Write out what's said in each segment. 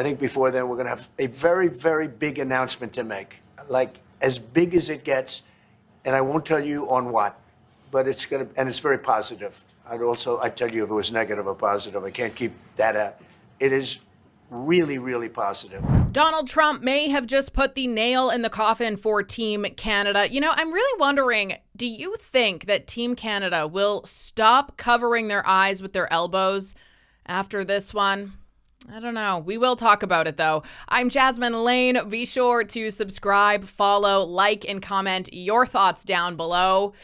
I think before then we're going to have a very, very big announcement to make, like as big as it gets, and I won't tell you on what, but it's going to, and it's very positive. I'd tell you if it was negative or positive. I can't keep that out. It is really, really positive. Donald Trump may have just put the nail in the coffin for Team Canada. You know, I'm really wondering, do you think that Team Canada will stop covering their eyes with their elbows after this one? I don't know. We will talk about it, though. I'm Jasmine Lane. Be sure to subscribe, follow, like, and comment your thoughts down below.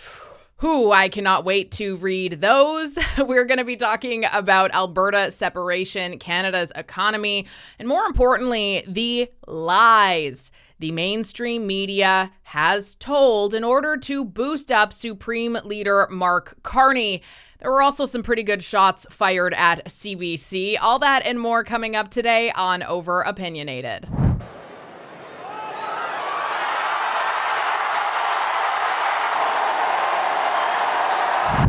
I cannot wait to read those. We're going to be talking about Alberta separation, Canada's economy, and more importantly, the lies the mainstream media has told in order to boost up Supreme Leader Mark Carney. There were also some pretty good shots fired at CBC. All that and more coming up today on Over Opinionated.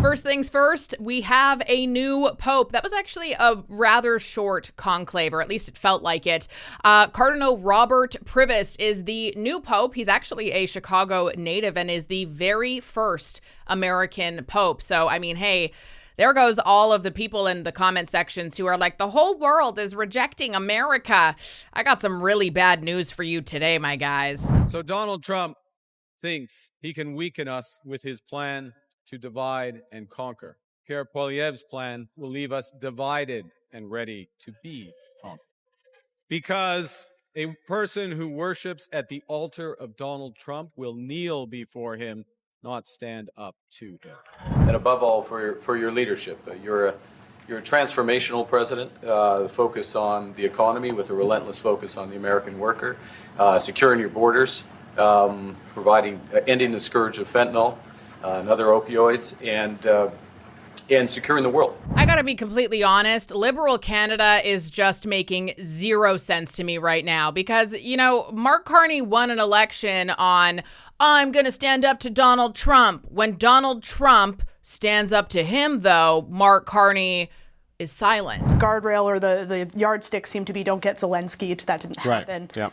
First things first, we have a new pope. That was actually a rather short conclave, or at least it felt like it. Cardinal Robert Prevost is the new pope. He's actually a Chicago native and is the very first American pope. So, I mean, hey, there goes all of the people in the comment sections who are like, the whole world is rejecting America. I got some really bad news for you today, my guys. So Donald Trump thinks he can weaken us with his plan to divide and conquer. Pierre Poilievre's plan will leave us divided and ready to be conquered. Because a person who worships at the altar of Donald Trump will kneel before him, not stand up to him. And above all, for your leadership. You're a transformational president, focus on the economy with a relentless focus on the American worker, securing your borders, ending the scourge of fentanyl, and other opioids, and securing the world. I gotta be completely honest, liberal Canada is just making zero sense to me right now because, you know, Mark Carney won an election on, I'm gonna stand up to Donald Trump. When Donald Trump stands up to him, though, Mark Carney is silent. Guardrail or the yardstick seemed to be don't get Zelensky. That didn't happen. Right. Yeah.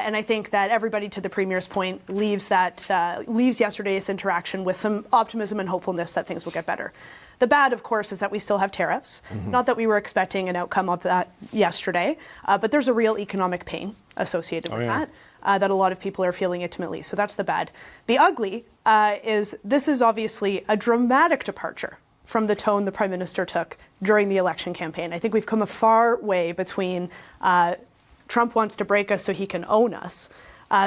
And I think that everybody, to the Premier's point, leaves yesterday's interaction with some optimism and hopefulness that things will get better. The bad, of course, is that we still have tariffs. Not that we were expecting an outcome of that yesterday, but there's a real economic pain associated with that a lot of people are feeling intimately. So that's the bad. The ugly is this is obviously a dramatic departure from the tone the Prime Minister took during the election campaign. I think we've come a far way between Trump wants to break us so he can own us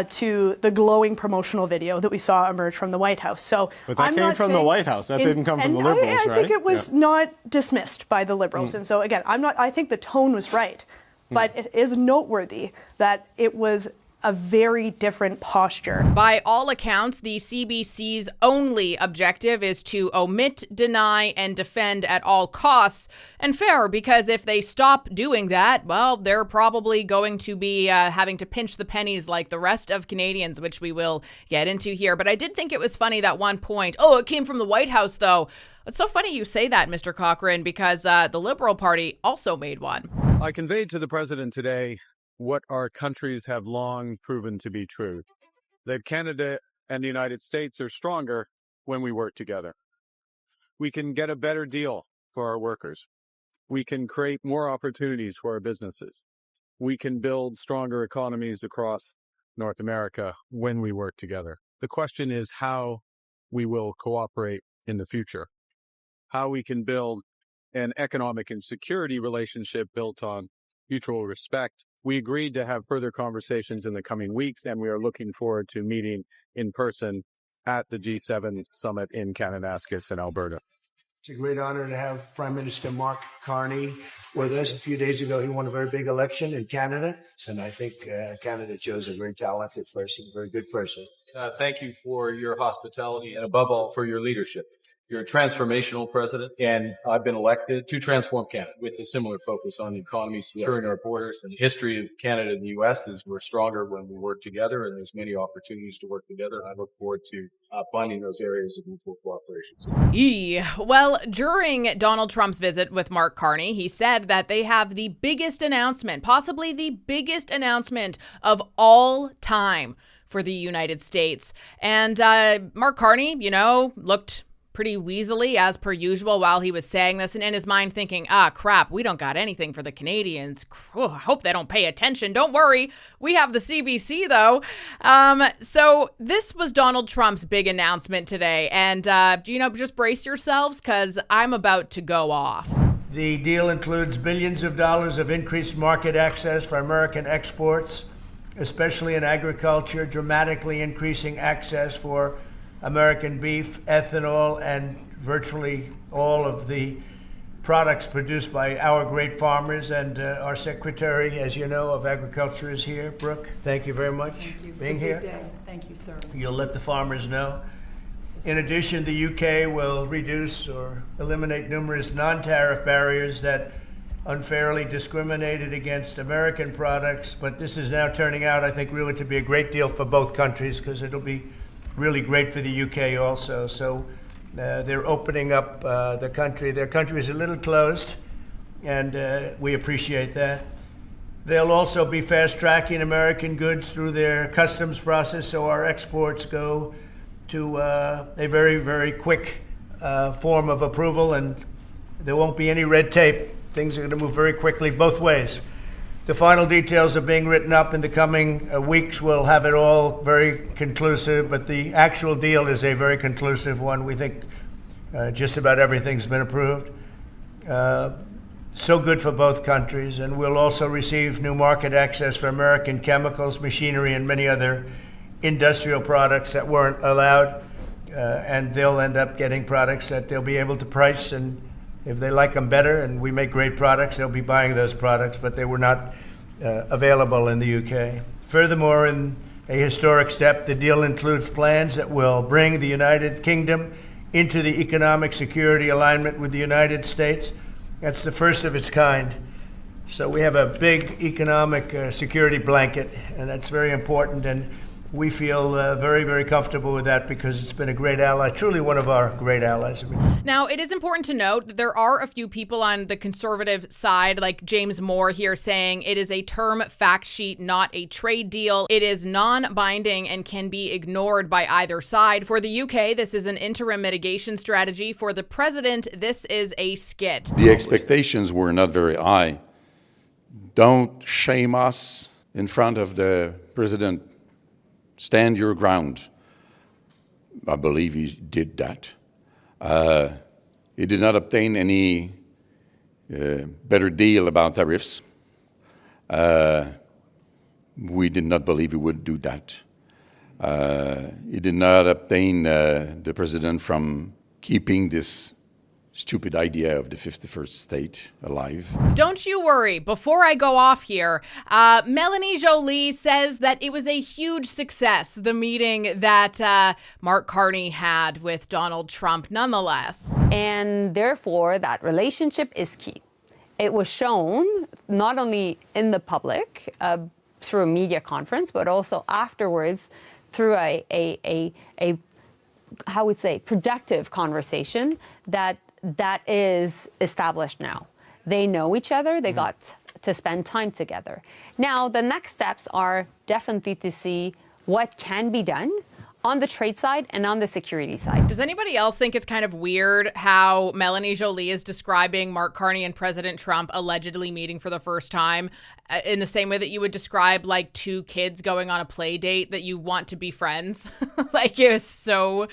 to the glowing promotional video that we saw emerge from the White House. So, but that came from the White House. That didn't come from the Liberals, right? I think it was not dismissed by the Liberals. And so again, I think the tone was right, but it is noteworthy that it was a very different posture. By all accounts, the CBC's only objective is to omit, deny, and defend at all costs. And fair, because if they stop doing that, well, they're probably going to be having to pinch the pennies like the rest of Canadians, which we will get into here. But I did think it was funny that one point, it came from the White House, though. It's so funny you say that, Mr. Cochrane, because the Liberal Party also made one. I conveyed to the president today what our countries have long proven to be true, that Canada and the United States are stronger when we work together. We can get a better deal for our workers. We can create more opportunities for our businesses. We can build stronger economies across North America when we work together. The question is how we will cooperate in the future, how we can build an economic and security relationship built on mutual respect. We agreed to have further conversations in the coming weeks, and we are looking forward to meeting in person at the G7 summit in Kananaskis in Alberta. It's a great honor to have Prime Minister Mark Carney with us. A few days ago, he won a very big election in Canada, and I think Canada chose a very talented person, very good person. Thank you for your hospitality and above all for your leadership. You're a transformational president, and I've been elected to transform Canada with a similar focus on the economy, securing our borders. And the history of Canada and the U.S. is we're stronger when we work together, and there's many opportunities to work together. I look forward to finding those areas of mutual cooperation. Well, during Donald Trump's visit with Mark Carney, he said that they have the biggest announcement, possibly the biggest announcement of all time for the United States. And Mark Carney, looked pretty weaselly as per usual while he was saying this, and in his mind thinking, crap, we don't got anything for the Canadians. I hope they don't pay attention. Don't worry, we have the CBC though. So this was Donald Trump's big announcement today, and just brace yourselves because I'm about to go off. The deal includes billions of dollars of increased market access for American exports, especially in agriculture, dramatically increasing access for American beef, ethanol, and virtually all of the products produced by our great farmers. And our Secretary, as you know, of Agriculture is here. Brooke, thank you very much for being here. Thank you, sir. You'll let the farmers know. In addition, the UK will reduce or eliminate numerous non-tariff barriers that unfairly discriminated against American products. But this is now turning out, I think, really to be a great deal for both countries because it'll be really great for the UK also. So they're opening up the country. Their country is a little closed, and we appreciate that. They'll also be fast-tracking American goods through their customs process, so our exports go to a very, very quick form of approval, and there won't be any red tape. Things are going to move very quickly both ways. The final details are being written up in the coming weeks. We'll have it all very conclusive, but the actual deal is a very conclusive one. We think just about everything's been approved. So good for both countries, and we'll also receive new market access for American chemicals, machinery, and many other industrial products that weren't allowed, and they'll end up getting products that they'll be able to price, and if they like them better and we make great products, they'll be buying those products, but they were not available in the UK. Furthermore, in a historic step, the deal includes plans that will bring the United Kingdom into the economic security alignment with the United States. That's the first of its kind. So we have a big economic security blanket, and that's very important. And we feel very, very comfortable with that because it's been a great ally, truly one of our great allies. Now, it is important to note that there are a few people on the conservative side, like James Moore here, saying it is a term fact sheet, not a trade deal. It is non-binding and can be ignored by either side. For the UK, this is an interim mitigation strategy. For the president, this is a skit. The expectations were not very high. Don't shame us in front of the president. Stand your ground. I believe he did that. He did not obtain any better deal about tariffs. We did not believe he would do that. He did not obtain the president from keeping this stupid idea of the 51st state alive. Don't you worry. Before I go off here, Melanie Joly says that it was a huge success, the meeting that Mark Carney had with Donald Trump nonetheless. And therefore, that relationship is key. It was shown not only in the public through a media conference, but also afterwards through a how would say, productive conversation that is established now. They know each other. They got to spend time together. Now, the next steps are definitely to see what can be done on the trade side and on the security side. Does anybody else think it's kind of weird how Melanie Joly is describing Mark Carney and President Trump allegedly meeting for the first time in the same way that you would describe like two kids going on a play date that you want to be friends? Like, it was so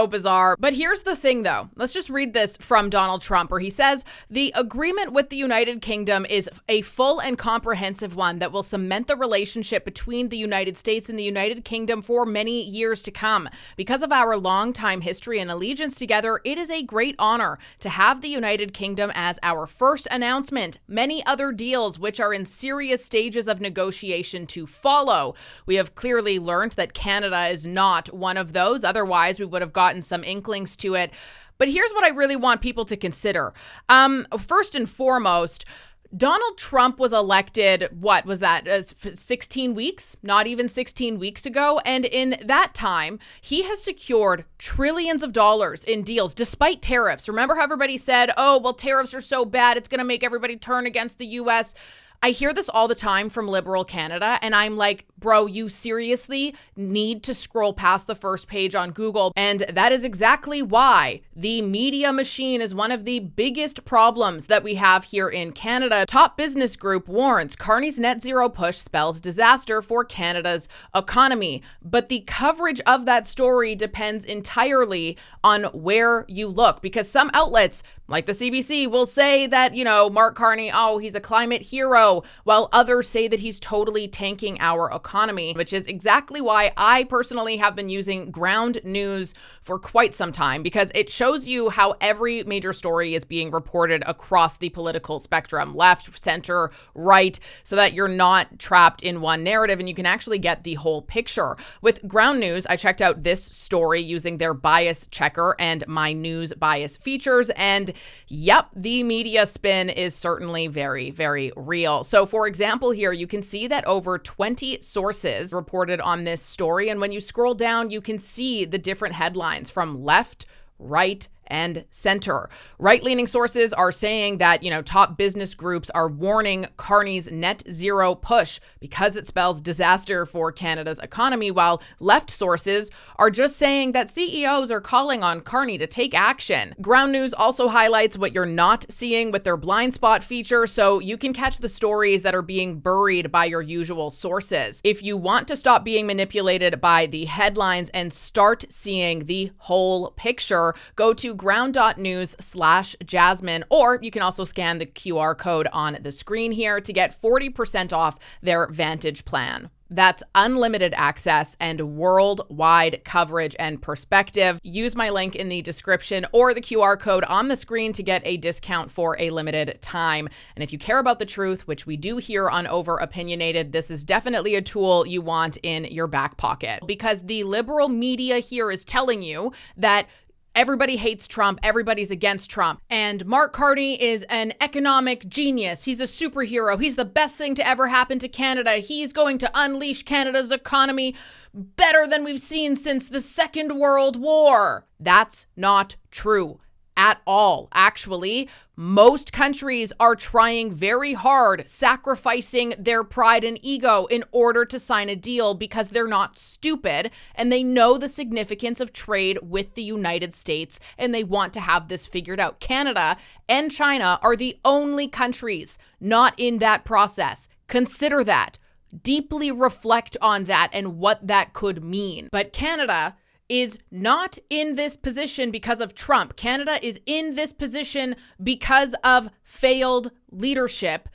bizarre. But here's the thing, though. Let's just read this from Donald Trump, where he says, the agreement with the United Kingdom is a full and comprehensive one that will cement the relationship between the United States and the United Kingdom for many years to come. Because of our longtime history and allegiance together, it is a great honor to have the United Kingdom as our first announcement. Many other deals which are in serious stages of negotiation to follow. We have clearly learned that Canada is not one of those. Otherwise, we would have gotten some inklings to it. But here's what I really want people to consider. First and foremost, Donald Trump was elected, what was that, 16 weeks? Not even 16 weeks ago. And in that time, he has secured trillions of dollars in deals despite tariffs. Remember how everybody said, oh, well, tariffs are so bad, it's going to make everybody turn against the U.S.? I hear this all the time from liberal Canada, and I'm like, bro, you seriously need to scroll past the first page on Google. And that is exactly why the media machine is one of the biggest problems that we have here in Canada. Top Business Group warns Carney's net zero push spells disaster for Canada's economy. But the coverage of that story depends entirely on where you look, because some outlets like the CBC will say that, Mark Carney, oh, he's a climate hero, while others say that he's totally tanking our economy, which is exactly why I personally have been using ground news for quite some time, because it shows you how every major story is being reported across the political spectrum, left, center, right, so that you're not trapped in one narrative and you can actually get the whole picture. With ground news, I checked out this story using their bias checker and my news bias features, and yep, the media spin is certainly very, very real. So for example, here you can see that over 20 sources reported on this story. And when you scroll down, you can see the different headlines from left, right, and center. Right-leaning sources are saying that, top business groups are warning Carney's net zero push because it spells disaster for Canada's economy, while left sources are just saying that CEOs are calling on Carney to take action. Ground News also highlights what you're not seeing with their blind spot feature, so you can catch the stories that are being buried by your usual sources. If you want to stop being manipulated by the headlines and start seeing the whole picture, go to ground.news/Jasmine, or you can also scan the QR code on the screen here to get 40% off their Vantage plan. That's unlimited access and worldwide coverage and perspective. Use my link in the description or the QR code on the screen to get a discount for a limited time. And if you care about the truth, which we do here on Over Opinionated, this is definitely a tool you want in your back pocket, because the liberal media here is telling you that everybody hates Trump, everybody's against Trump, and Mark Carney is an economic genius. He's a superhero. He's the best thing to ever happen to Canada. He's going to unleash Canada's economy better than we've seen since the Second World War. That's not true at all. Actually, most countries are trying very hard, sacrificing their pride and ego in order to sign a deal, because they're not stupid and they know the significance of trade with the United States and they want to have this figured out. Canada and China are the only countries not in that process. Consider that. Deeply reflect on that and what that could mean. But Canada is not in this position because of Trump. Canada is in this position because of failed leadership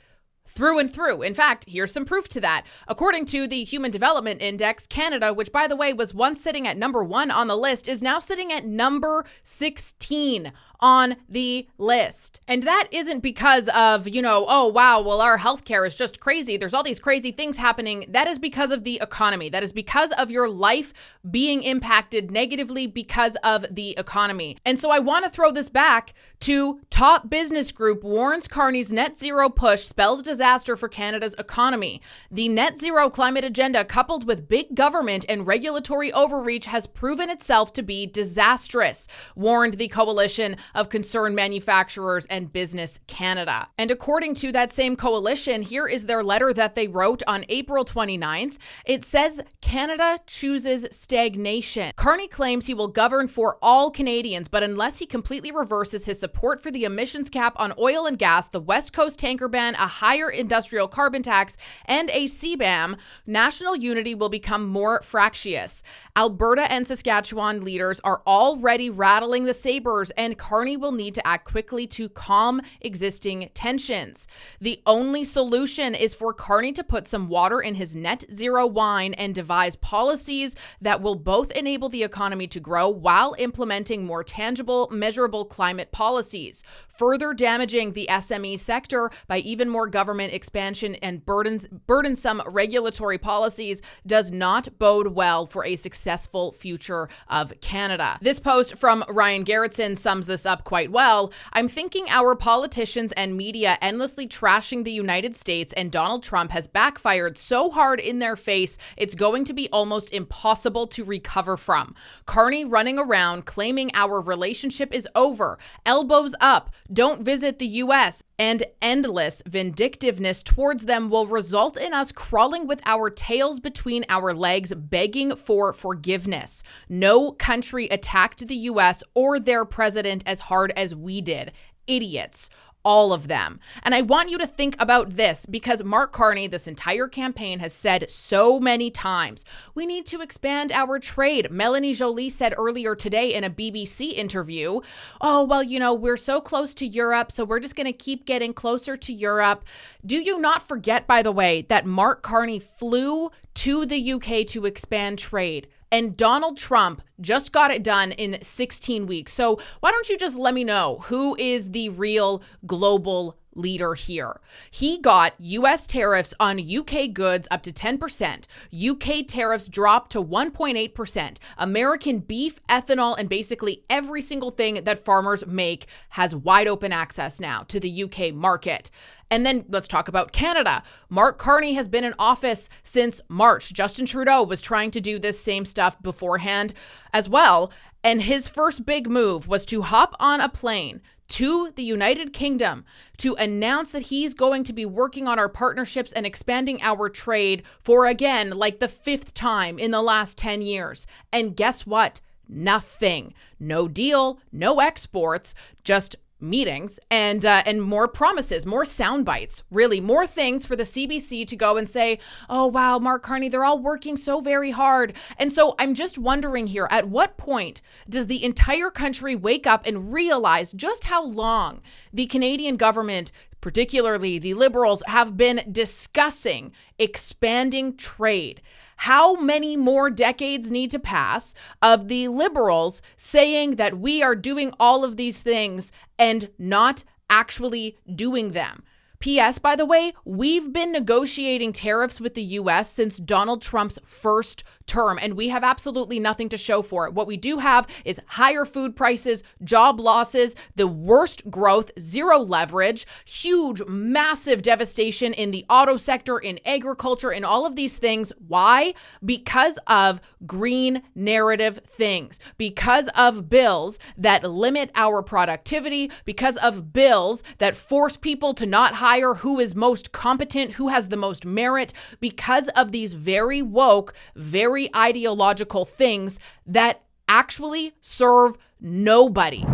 through and through. In fact, here's some proof to that. According to the Human Development Index, Canada, which by the way was once sitting at number 1 on the list, is now sitting at number 16 on the list. And that isn't because of, oh, wow, well, our healthcare is just crazy. There's all these crazy things happening. That is because of the economy. That is because of your life being impacted negatively because of the economy. And so I want to throw this back to Top Business Group warns Carney's net zero push spells disaster for Canada's economy. The net zero climate agenda, coupled with big government and regulatory overreach, has proven itself to be disastrous, warned the coalition of concerned manufacturers and Business Canada. And according to that same coalition, here is their letter that they wrote on April 29th. It says Canada chooses stagnation. Carney claims he will govern for all Canadians, but unless he completely reverses his support for the emissions cap on oil and gas, the West Coast tanker ban, a higher industrial carbon tax, and a CBAM, national unity will become more fractious. Alberta and Saskatchewan leaders are already rattling the sabers, and Carney Carney will need to act quickly to calm existing tensions. The only solution is for Carney to put some water in his net zero wine and devise policies that will both enable the economy to grow while implementing more tangible, measurable climate policies, further damaging the SME sector by even more government expansion and burdensome regulatory policies does not bode well for a successful future of Canada. This post from Ryan Garrettson sums this up quite well. I'm thinking our politicians and media endlessly trashing the United States and Donald Trump has backfired so hard in their face, it's going to be almost impossible to recover from. Carney running around claiming our relationship is over, elbows up, don't visit the U.S., and endless vindictiveness towards them will result in us crawling with our tails between our legs, begging for forgiveness. No country attacked the U.S. or their president as hard as we did. Idiots. All of them. And I want you to think about this because Mark Carney, this entire campaign, has said so many times, we need to expand our trade. Melanie Joly said earlier today in a BBC interview, oh, well, we're so close to Europe, so we're just going to keep getting closer to Europe. Do you not forget, by the way, that Mark Carney flew to the UK to expand trade? And Donald Trump just got it done in 16 weeks. So why don't you just let me know who is the real global leader here? He got U.S. tariffs on UK goods up to 10%. UK tariffs dropped to 1.8%. American beef, ethanol, and basically every single thing that farmers make has wide open access now to the UK market. And then let's talk about Canada. Mark Carney has been in office since March. Justin Trudeau was trying to do this same stuff beforehand as well. And his first big move was to hop on a plane to the United Kingdom to announce that he's going to be working on our partnerships and expanding our trade for, again, like the 5th time in the last 10 years. And guess what? Nothing. No deal, no exports, just meetings and more promises, more sound bites, really more things for the CBC to go and say, oh, wow, Mark Carney, they're all working so very hard. And so I'm just wondering here, at what point does the entire country wake up and realize just how long the Canadian government, particularly the Liberals, have been discussing expanding trade? How many more decades need to pass of the Liberals saying that we are doing all of these things and not actually doing them? P.S., by the way, we've been negotiating tariffs with the U.S. since Donald Trump's first term, and we have absolutely nothing to show for it. What we do have is higher food prices, job losses, the worst growth, zero leverage, huge, massive devastation in the auto sector, in agriculture, in all of these things. Why? Because of green narrative things, because of bills that limit our productivity, because of bills that force people to not hire who is most competent, who has the most merit, because of these very woke, very ideological things that actually serve nobody.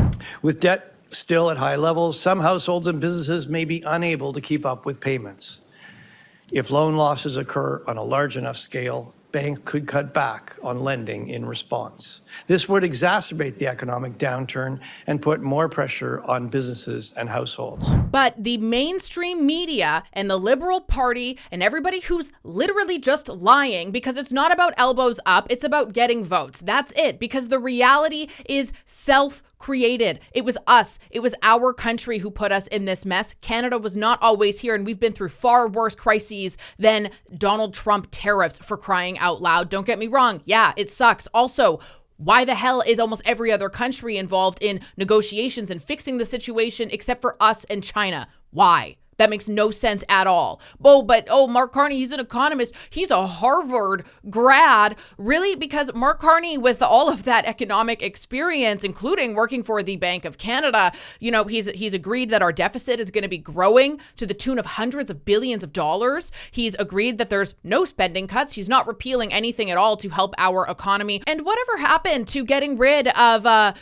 With debt still at high levels, some households and businesses may be unable to keep up with payments. If loan losses occur on a large enough scale, banks could cut back on lending in response. This would exacerbate the economic downturn and put more pressure on businesses and households. But the mainstream media and the Liberal Party and everybody who's literally just lying, because it's not about elbows up, it's about getting votes. That's it, because the reality is self-created. It was us. It was our country who put us in this mess. Canada was not always here, and we've been through far worse crises than Donald Trump tariffs, for crying out loud. Don't get me wrong. Yeah, it sucks. Also, why the hell is almost every other country involved in negotiations and fixing the situation except for us and China? Why? That makes no sense at all. But Mark Carney, he's an economist. He's a Harvard grad. Really? Because Mark Carney, with all of that economic experience, including working for the Bank of Canada, he's agreed that our deficit is going to be growing to the tune of hundreds of billions of dollars. He's agreed that there's no spending cuts. He's not repealing anything at all to help our economy. And whatever happened to getting rid of,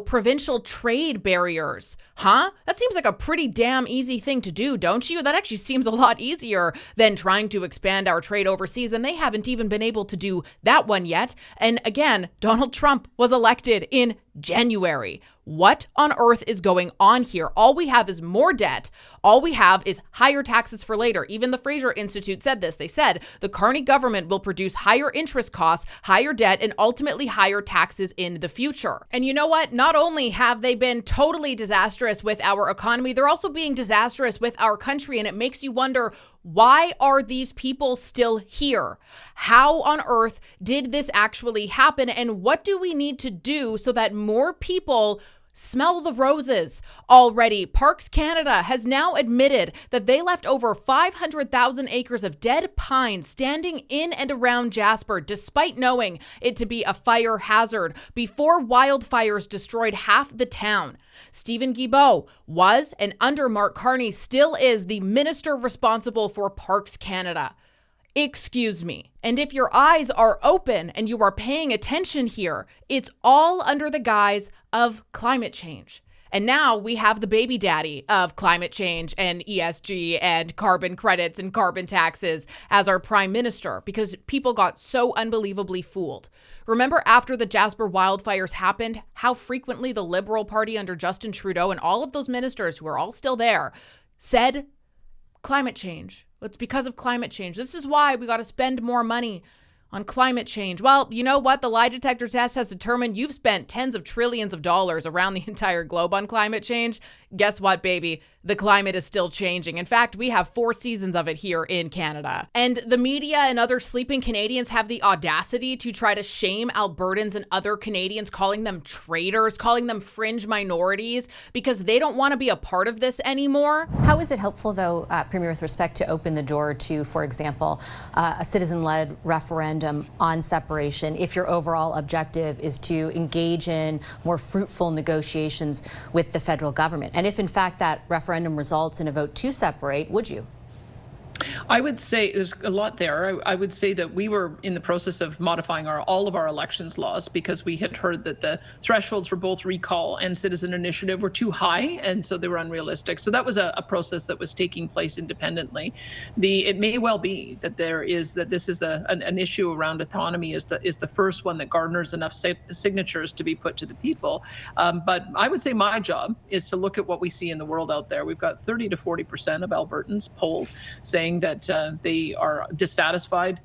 provincial trade barriers? Huh? That seems like a pretty damn easy thing to do, don't you? That actually seems a lot easier than trying to expand our trade overseas, and they haven't even been able to do that one yet. And again, Donald Trump was elected in January. What on earth is going on here? All we have is more debt. All we have is higher taxes for later. Even the Fraser Institute said this. They said the Carney government will produce higher interest costs, higher debt, and ultimately higher taxes in the future. And you know what? Not only have they been totally disastrous with our economy, they're also being disastrous with our country. And it makes you wonder, why are these people still here? How on earth did this actually happen? And what do we need to do so that more people smell the roses already? Parks Canada has now admitted that they left over 500,000 acres of dead pine standing in and around Jasper, despite knowing it to be a fire hazard, before wildfires destroyed half the town. Stephen Guilbeault was, and under Mark Carney still is, the minister responsible for Parks Canada. Excuse me. And if your eyes are open and you are paying attention here, it's all under the guise of climate change. And now we have the baby daddy of climate change and ESG and carbon credits and carbon taxes as our prime minister, because people got so unbelievably fooled. Remember after the Jasper wildfires happened, how frequently the Liberal Party under Justin Trudeau and all of those ministers who are all still there said climate change. It's because of climate change. This is why we got to spend more money on climate change. Well, you know what? The lie detector test has determined you've spent tens of trillions of dollars around the entire globe on climate change. Guess what, baby? The climate is still changing. In fact, we have 4 seasons of it here in Canada. And the media and other sleeping Canadians have the audacity to try to shame Albertans and other Canadians, calling them traitors, calling them fringe minorities, because they don't want to be a part of this anymore. How is it helpful, though, Premier, with respect to open the door to, for example, a citizen-led referendum on separation, if your overall objective is to engage in more fruitful negotiations with the federal government? And if, in fact, that referendum results in a vote to separate, would you? I would say there's a lot there. I would say that we were in the process of modifying all of our elections laws because we had heard that the thresholds for both recall and citizen initiative were too high, and so they were unrealistic. So that was a process that was taking place independently. It may well be that this is an issue around autonomy is the first one that garners enough signatures to be put to the people. But I would say my job is to look at what we see in the world out there. We've got 30 to 40% of Albertans polled saying that they are dissatisfied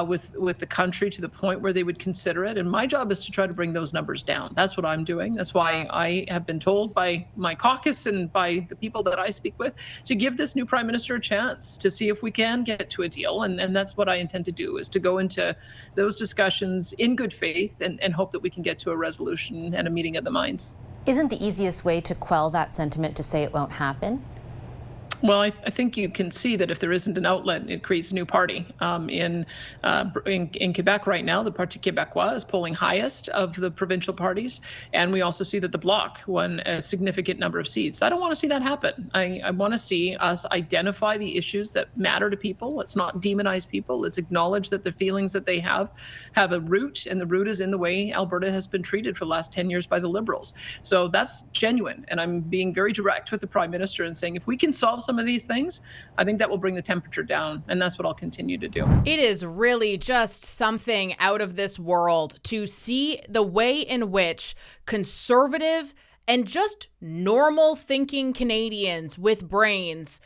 with the country to the point where they would consider it. And my job is to try to bring those numbers down. That's what I'm doing. That's why I have been told by my caucus and by the people that I speak with to give this new prime minister a chance to see if we can get to a deal. And that's what I intend to do, is to go into those discussions in good faith and hope that we can get to a resolution and a meeting of the minds. Isn't the easiest way to quell that sentiment to say it won't happen? Well, I think you can see that if there isn't an outlet, it creates a new party. In Quebec right now, the Parti Québécois is polling highest of the provincial parties, and we also see that the Bloc won a significant number of seats. I don't want to see that happen. I want to see us identify the issues that matter to people. Let's not demonize people. Let's acknowledge that the feelings that they have a root, and the root is in the way Alberta has been treated for the last 10 years by the Liberals. So that's genuine, and I'm being very direct with the Prime Minister and saying if we can solve some of these things, I think that will bring the temperature down, and that's what I'll continue to do. It is really just something out of this world to see the way in which conservative and just normal thinking Canadians with brains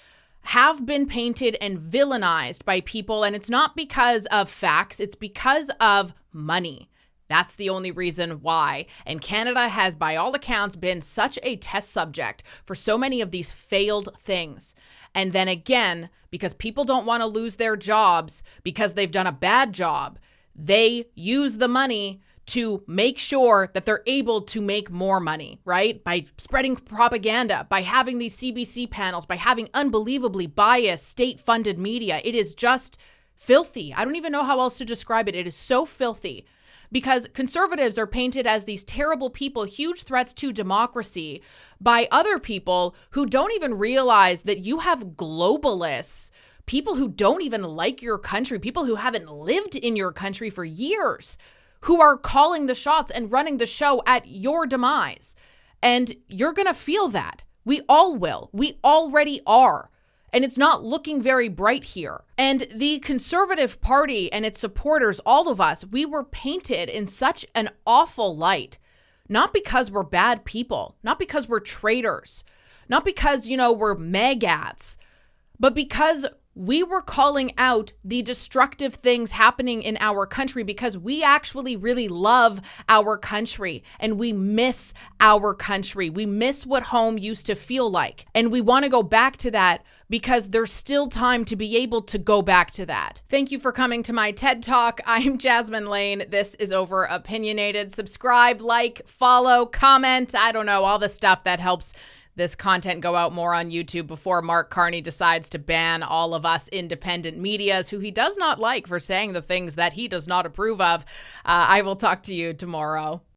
have been painted and villainized by people, and it's not because of facts, it's because of money. That's the only reason why. And Canada has, by all accounts, been such a test subject for so many of these failed things. And then again, because people don't want to lose their jobs because they've done a bad job, they use the money to make sure that they're able to make more money, right? By spreading propaganda, by having these CBC panels, by having unbelievably biased state-funded media. It is just filthy. I don't even know how else to describe it. It is so filthy. Because conservatives are painted as these terrible people, huge threats to democracy, by other people who don't even realize that you have globalists, people who don't even like your country, people who haven't lived in your country for years, who are calling the shots and running the show at your demise. And you're going to feel that. We all will. We already are. And it's not looking very bright here. And the Conservative Party and its supporters, all of us, we were painted in such an awful light. not because we're bad people, not because we're traitors, not because, we're magats, but because we were calling out the destructive things happening in our country because we actually really love our country and we miss our country. We miss what home used to feel like. And we want to go back to that because there's still time to be able to go back to that. Thank you for coming to my TED Talk. I'm Jasmine Lane. This is Over Opinionated. Subscribe, like, follow, comment. I don't know, all the stuff that helps this content go out more on YouTube before Mark Carney decides to ban all of us independent medias who he does not like for saying the things that he does not approve of. I will talk to you tomorrow.